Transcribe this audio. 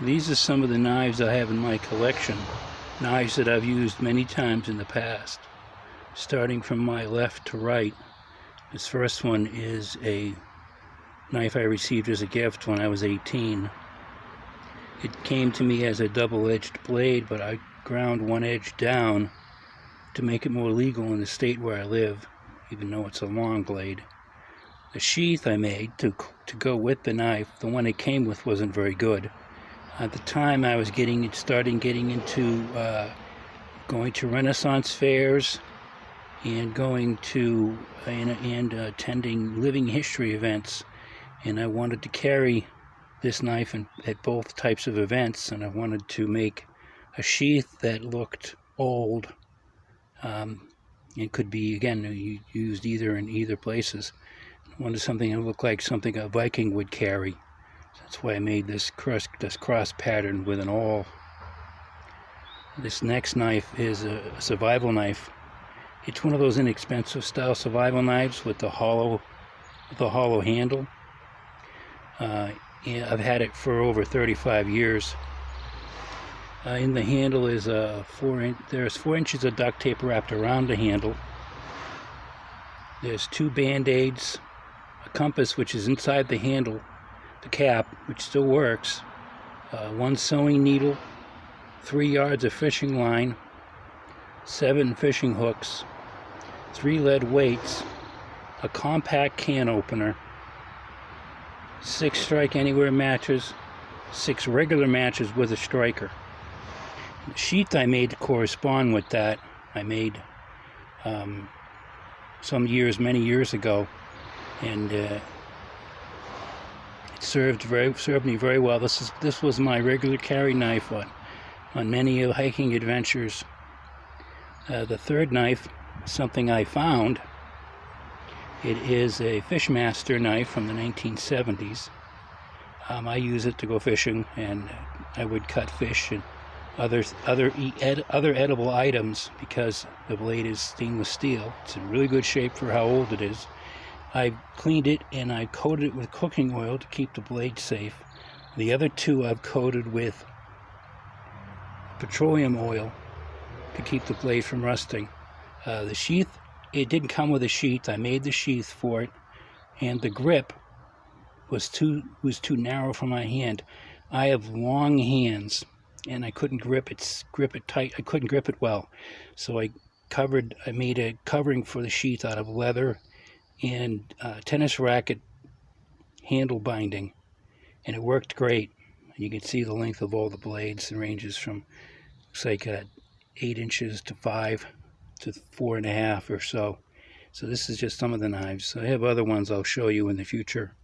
These are some of the knives I have in my collection. Knives that I've used many times in the past. Starting from my left to right, this first one is a knife I received as a gift when I was 18. It came to me as a double-edged blade, but I ground one edge down to make it more legal in the state where I live, even though it's a long blade. The sheath I made to go with the knife, the one it came with, wasn't very good. At the time I was getting into going to Renaissance fairs and going to and attending living history events, and I wanted to carry this knife at both types of events, and I wanted to make a sheath that looked old and could be again used in either places. I wanted something that looked like something a Viking would carry. So that's why I made this cross pattern with an awl. This next knife is a survival knife. It's one of those inexpensive style survival knives with the hollow handle. And I've had it for over 35 years. In the handle is there's 4 inches of duct tape wrapped around the handle. There's 2 band-aids, a compass which is inside the handle, the cap, which still works, 1 sewing needle, 3 yards of fishing line, 7 fishing hooks, 3 lead weights, a compact can opener, 6 strike anywhere matches, 6 regular matches with a striker. The sheath I made to correspond with that, I made many years ago, and it served me very well. This was my regular carry knife on many hiking adventures. The third knife, something I found. It is a Fishmaster knife from the 1970s. I use it to go fishing, and I would cut fish and other edible items because the blade is stainless steel. It's in really good shape for how old it is. I cleaned it and I coated it with cooking oil to keep the blade safe. The other 2 I've coated with petroleum oil to keep the blade from rusting. The sheath, it didn't come with a sheath. I made the sheath for it, and the grip was too narrow for my hand. I have long hands, and I couldn't grip it tight. I couldn't grip it well, so I made a covering for the sheath out of leather and tennis racket handle binding, and it worked great. You can see the length of all the blades. It ranges from, looks like 8 inches to 5 to 4.5 or so. So this is just some of the knives. I have other ones I'll show you in the future.